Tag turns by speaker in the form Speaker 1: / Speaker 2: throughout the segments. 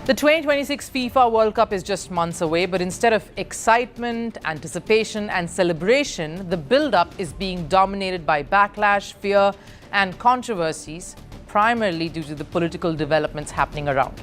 Speaker 1: The 2026 FIFA World Cup is just months away, but instead of excitement, anticipation and celebration, the build-up is being dominated by backlash, fear and controversies, primarily due to the political developments happening around.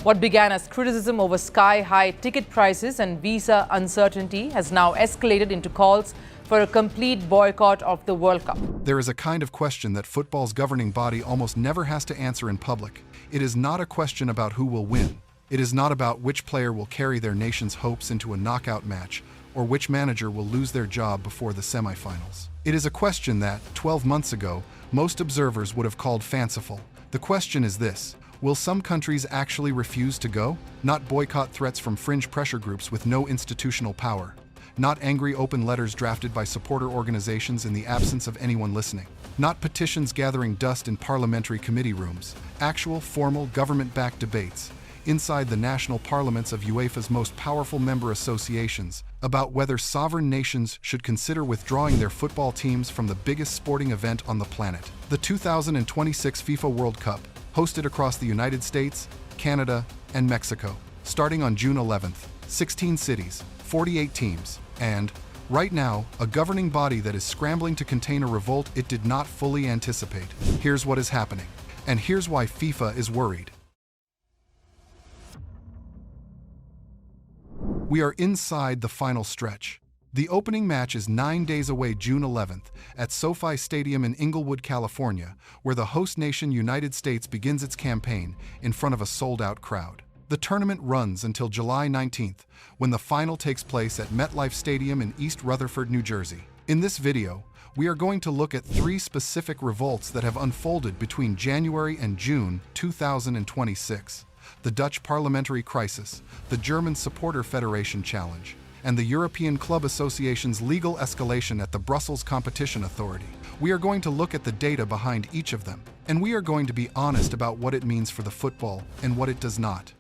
Speaker 1: What began as criticism over sky-high ticket prices and visa uncertainty has now escalated into calls for a complete boycott of the World Cup.
Speaker 2: There is a kind of question that football's governing body almost never has to answer in public. It is not a question about who will win. It is not about which player will carry their nation's hopes into a knockout match or which manager will lose their job before the semifinals. It is a question that, 12 months ago, most observers would have called fanciful. The question is this: will some countries actually refuse to go? Not boycott threats from fringe pressure groups with no institutional power. Not angry open letters drafted by supporter organizations in the absence of anyone listening. Not petitions gathering dust in parliamentary committee rooms. Actual, formal, government-backed debates inside the national parliaments of UEFA's most powerful member associations about whether sovereign nations should consider withdrawing their football teams from the biggest sporting event on the planet. The 2026 FIFA World Cup, hosted across the United States, Canada, and Mexico, starting on June 11th. 16 cities, 48 teams, and, right now, a governing body that is scrambling to contain a revolt it did not fully anticipate. Here's what is happening, and here's why FIFA is worried. We are inside the final stretch. The opening match is 9 days away, June 11th, at SoFi Stadium in Inglewood, California, where the host nation United States begins its campaign in front of a sold-out crowd. The tournament runs until July 19th, when the final takes place at MetLife Stadium in East Rutherford, New Jersey. In this video, we are going to look at 3 specific revolts that have unfolded between January and June 2026. The Dutch parliamentary crisis, the German Supporter Federation challenge, and the European Club Association's legal escalation at the Brussels Competition Authority. We are going to look at the data behind each of them, and we are going to be honest about what it means for the football and what it does not.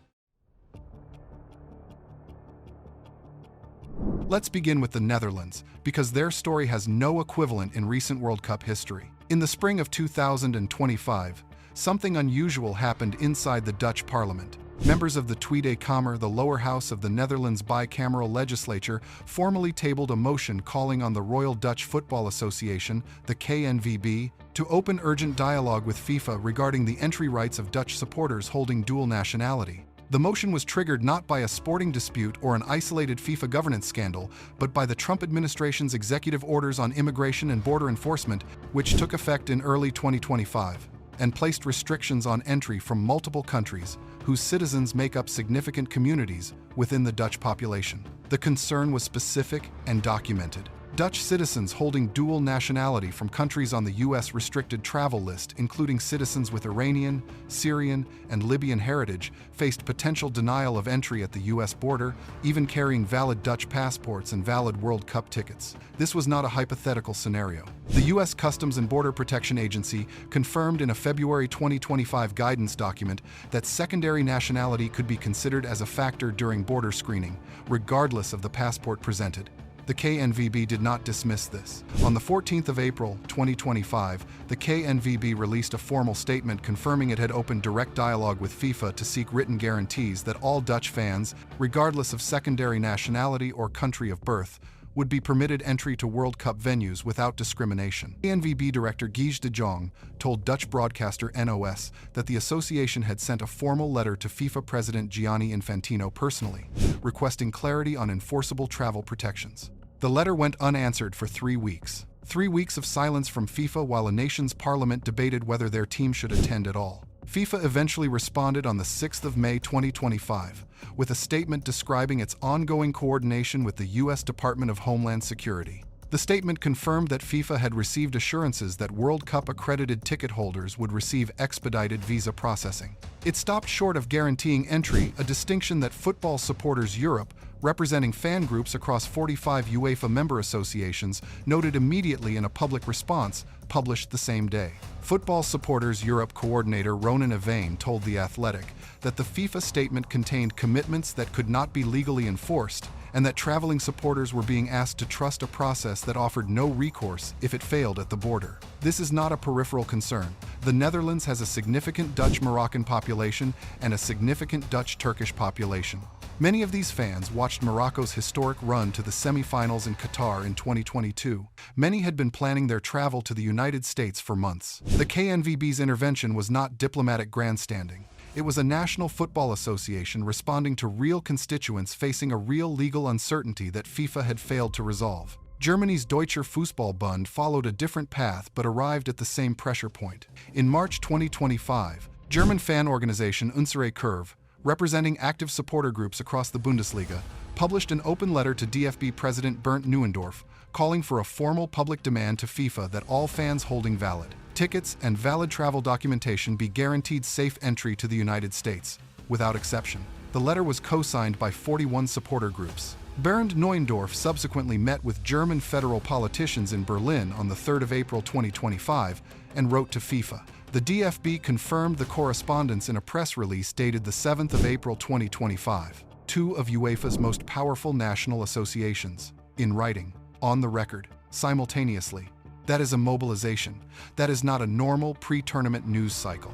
Speaker 2: Let's begin with the Netherlands, because their story has no equivalent in recent World Cup history. In the spring of 2025, something unusual happened inside the Dutch parliament. Members of the Tweede Kamer, the lower house of the Netherlands bicameral legislature, formally tabled a motion calling on the Royal Dutch Football Association, the KNVB, to open urgent dialogue with FIFA regarding the entry rights of Dutch supporters holding dual nationality. The motion was triggered not by a sporting dispute or an isolated FIFA governance scandal, but by the Trump administration's executive orders on immigration and border enforcement, which took effect in early 2025, and placed restrictions on entry from multiple countries whose citizens make up significant communities within the Dutch population. The concern was specific and documented. Dutch citizens holding dual nationality from countries on the U.S. restricted travel list, including citizens with Iranian, Syrian, and Libyan heritage, faced potential denial of entry at the U.S. border, even carrying valid Dutch passports and valid World Cup tickets. This was not a hypothetical scenario. The U.S. Customs and Border Protection Agency confirmed in a February 2025 guidance document that secondary nationality could be considered as a factor during border screening, regardless of the passport presented. The KNVB did not dismiss this. On the 14th of April, 2025, the KNVB released a formal statement confirming it had opened direct dialogue with FIFA to seek written guarantees that all Dutch fans, regardless of secondary nationality or country of birth, would be permitted entry to World Cup venues without discrimination. KNVB Director Guy de Jong told Dutch broadcaster NOS that the association had sent a formal letter to FIFA President Gianni Infantino personally, requesting clarity on enforceable travel protections. The letter went unanswered for 3 weeks. 3 weeks of silence from FIFA while a nation's parliament debated whether their team should attend at all. FIFA eventually responded on the 6th of May 2025 with a statement describing its ongoing coordination with the U.S. Department of Homeland Security. The statement confirmed that FIFA had received assurances that World Cup accredited ticket holders would receive expedited visa processing. It stopped short of guaranteeing entry, a distinction that Football Supporters Europe, representing fan groups across 45 UEFA member associations, noted immediately in a public response published the same day. Football Supporters Europe coordinator Ronan Evane told The Athletic that the FIFA statement contained commitments that could not be legally enforced and that traveling supporters were being asked to trust a process that offered no recourse if it failed at the border. This is not a peripheral concern. The Netherlands has a significant Dutch-Moroccan population and a significant Dutch-Turkish population. Many of these fans watched Morocco's historic run to the semi-finals in Qatar in 2022. Many had been planning their travel to the United States for months. The KNVB's intervention was not diplomatic grandstanding. It was a National Football Association responding to real constituents facing a real legal uncertainty that FIFA had failed to resolve. Germany's Deutscher Fußballbund followed a different path but arrived at the same pressure point. In March 2025, German fan organization Unsere Kurve, representing active supporter groups across the Bundesliga, published an open letter to DFB President Bernd Neuendorf, calling for a formal public demand to FIFA that all fans holding valid tickets and valid travel documentation be guaranteed safe entry to the United States, without exception. The letter was co-signed by 41 supporter groups. Bernd Neuendorf subsequently met with German federal politicians in Berlin on the 3rd of April 2025 and wrote to FIFA. The DFB confirmed the correspondence in a press release dated the 7th of April 2025. Two of UEFA's most powerful national associations, in writing, on the record, simultaneously. That is a mobilization. That is not a normal pre-tournament news cycle.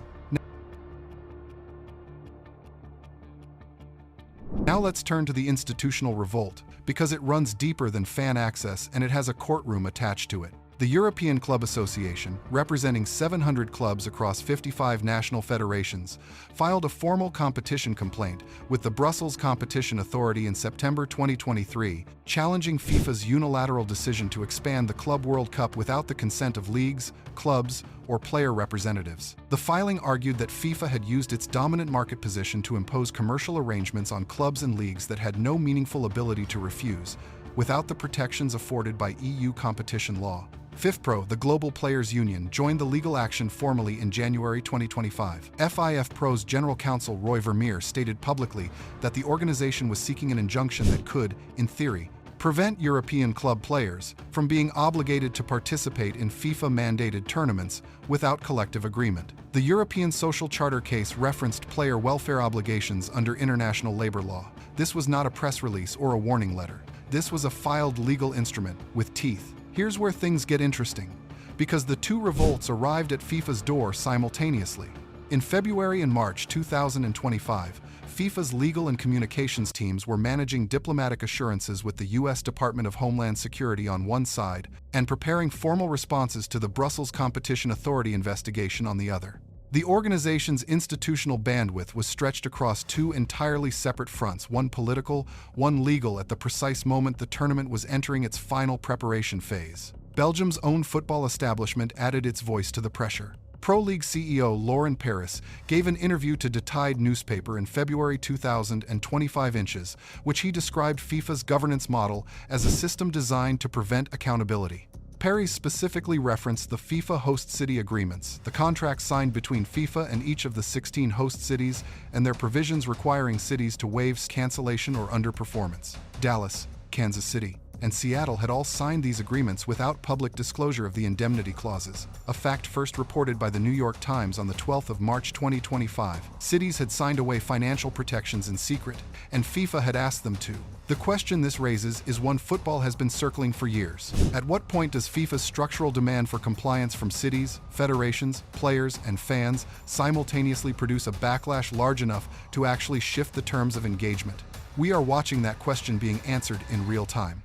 Speaker 2: Now let's turn to the institutional revolt, because it runs deeper than fan access and it has a courtroom attached to it. The European Club Association, representing 700 clubs across 55 national federations, filed a formal competition complaint with the Brussels Competition Authority in September 2023, challenging FIFA's unilateral decision to expand the Club World Cup without the consent of leagues, clubs, or player representatives. The filing argued that FIFA had used its dominant market position to impose commercial arrangements on clubs and leagues that had no meaningful ability to refuse, without the protections afforded by EU competition law. FIFPro, the Global Players Union, joined the legal action formally in January 2025. FIFPro's General Counsel Roy Vermeer stated publicly that the organization was seeking an injunction that could, in theory, prevent European club players from being obligated to participate in FIFA-mandated tournaments without collective agreement. The European Social Charter case referenced player welfare obligations under international labor law. This was not a press release or a warning letter. This was a filed legal instrument with teeth. Here's where things get interesting, because the two revolts arrived at FIFA's door simultaneously. In February and March 2025, FIFA's legal and communications teams were managing diplomatic assurances with the U.S. Department of Homeland Security on one side and preparing formal responses to the Brussels Competition Authority investigation on the other. The organization's institutional bandwidth was stretched across two entirely separate fronts, one political, one legal, at the precise moment the tournament was entering its final preparation phase. Belgium's own football establishment added its voice to the pressure. Pro League CEO Laurent Paris gave an interview to The Tide newspaper in February 2025, which he described FIFA's governance model as a system designed to prevent accountability. Paris specifically referenced the FIFA host city agreements, the contracts signed between FIFA and each of the 16 host cities, and their provisions requiring cities to waive cancellation or underperformance. Dallas, Kansas City, and Seattle had all signed these agreements without public disclosure of the indemnity clauses, a fact first reported by the New York Times on the 12th of March 2025. Cities had signed away financial protections in secret, and FIFA had asked them to. The question this raises is one football has been circling for years. At what point does FIFA's structural demand for compliance from cities, federations, players, and fans simultaneously produce a backlash large enough to actually shift the terms of engagement? We are watching that question being answered in real time.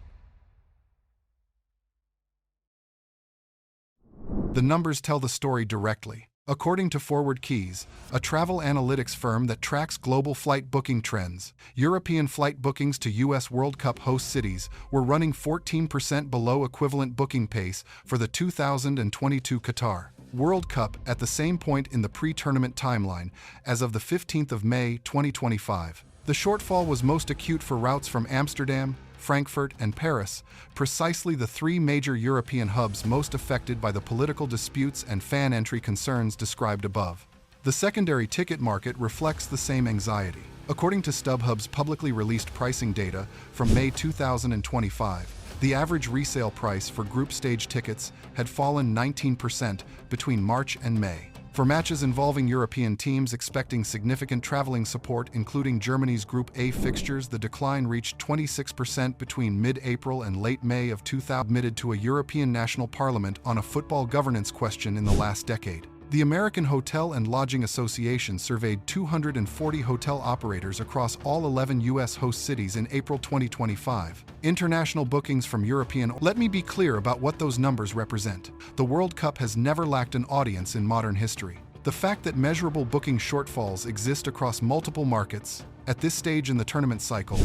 Speaker 2: The numbers tell the story directly. According to Forward Keys, a travel analytics firm that tracks global flight booking trends, European flight bookings to U.S. World Cup host cities were running 14% below equivalent booking pace for the 2022 Qatar World Cup at the same point in the pre-tournament timeline as of the 15th of May 2025. The shortfall was most acute for routes from Amsterdam, Frankfurt, and Paris, precisely the three major European hubs most affected by the political disputes and fan entry concerns described above. The secondary ticket market reflects the same anxiety. According to StubHub's publicly released pricing data from May 2025, the average resale price for group stage tickets had fallen 19% between March and May. For matches involving European teams expecting significant traveling support, including Germany's Group A fixtures, the decline reached 26% between mid-April and late May of 2000, admitted to a European national parliament on a football governance question in the last decade. The American Hotel and Lodging Association surveyed 240 hotel operators across all 11 U.S. host cities in April 2025. International bookings from European. Let me be clear about what those numbers represent. The World Cup has never lacked an audience in modern history. The fact that measurable booking shortfalls exist across multiple markets, at this stage in the tournament cycle,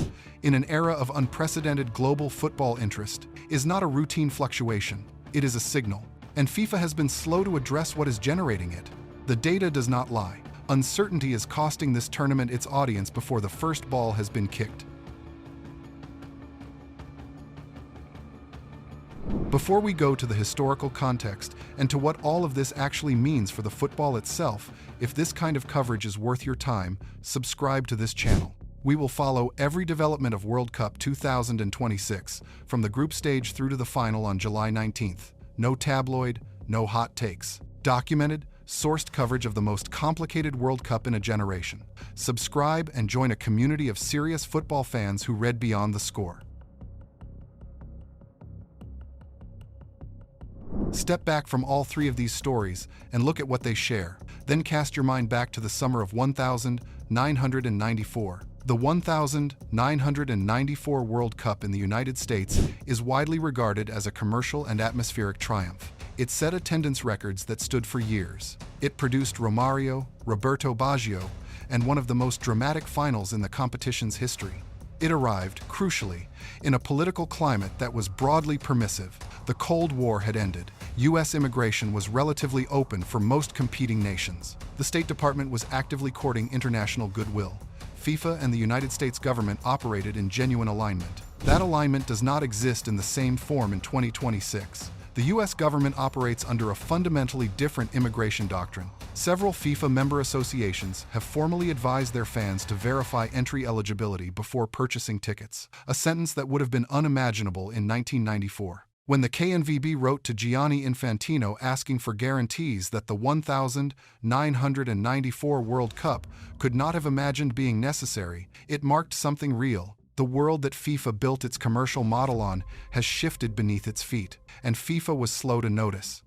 Speaker 2: in an era of unprecedented global football interest, is not a routine fluctuation. It is a signal. And FIFA has been slow to address what is generating it. The data does not lie. Uncertainty is costing this tournament its audience before the first ball has been kicked. Before we go to the historical context and to what all of this actually means for the football itself, if this kind of coverage is worth your time, subscribe to this channel. We will follow every development of World Cup 2026, from the group stage through to the final on July 19th. No tabloid, no hot takes. Documented, sourced coverage of the most complicated World Cup in a generation. Subscribe and join a community of serious football fans who read beyond the score. Step back from all three of these stories and look at what they share. Then cast your mind back to the summer of 1994. The 1994 World Cup in the United States is widely regarded as a commercial and atmospheric triumph. It set attendance records that stood for years. It produced Romario, Roberto Baggio, and one of the most dramatic finals in the competition's history. It arrived, crucially, in a political climate that was broadly permissive. The Cold War had ended. U.S. immigration was relatively open for most competing nations. The State Department was actively courting international goodwill. FIFA and the United States government operated in genuine alignment. That alignment does not exist in the same form in 2026. The U.S. government operates under a fundamentally different immigration doctrine. Several FIFA member associations have formally advised their fans to verify entry eligibility before purchasing tickets, a sentence that would have been unimaginable in 1994. When the KNVB wrote to Gianni Infantino asking for guarantees that the 1994 World Cup could not have imagined being necessary, it marked something real. The world that FIFA built its commercial model on has shifted beneath its feet, and FIFA was slow to notice.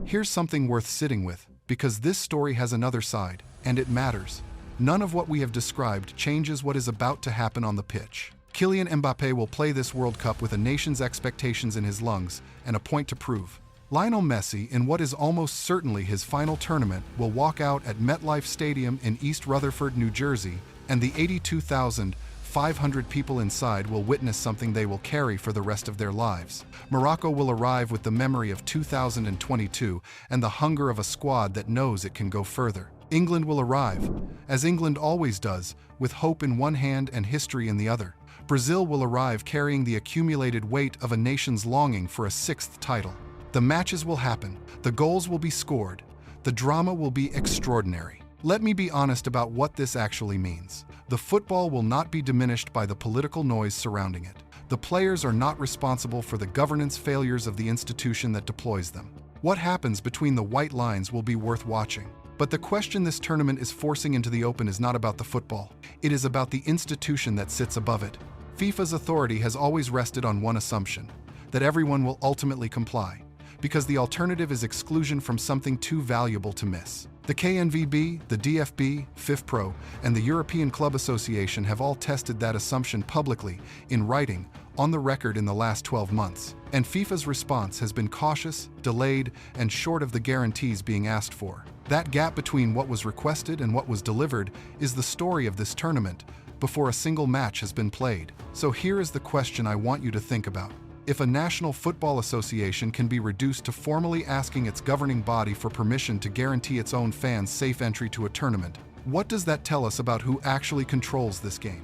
Speaker 2: Here's something worth sitting with, because this story has another side, and it matters. None of what we have described changes what is about to happen on the pitch. Kylian Mbappé will play this World Cup with a nation's expectations in his lungs and a point to prove. Lionel Messi, in what is almost certainly his final tournament, will walk out at MetLife Stadium in East Rutherford, New Jersey, and the 82,500 people inside will witness something they will carry for the rest of their lives. Morocco will arrive with the memory of 2022 and the hunger of a squad that knows it can go further. England will arrive, as England always does, with hope in one hand and history in the other. Brazil will arrive carrying the accumulated weight of a nation's longing for a sixth title. The matches will happen, the goals will be scored, the drama will be extraordinary. Let me be honest about what this actually means. The football will not be diminished by the political noise surrounding it. The players are not responsible for the governance failures of the institution that deploys them. What happens between the white lines will be worth watching. But the question this tournament is forcing into the open is not about the football. It is about the institution that sits above it. FIFA's authority has always rested on one assumption, that everyone will ultimately comply, because the alternative is exclusion from something too valuable to miss. The KNVB, the DFB, FIFPro, and the European Club Association have all tested that assumption publicly, in writing, on the record in the last 12 months. And FIFA's response has been cautious, delayed, and short of the guarantees being asked for. That gap between what was requested and what was delivered is the story of this tournament, before a single match has been played. So here is the question I want you to think about. If a National Football Association can be reduced to formally asking its governing body for permission to guarantee its own fans safe entry to a tournament, what does that tell us about who actually controls this game?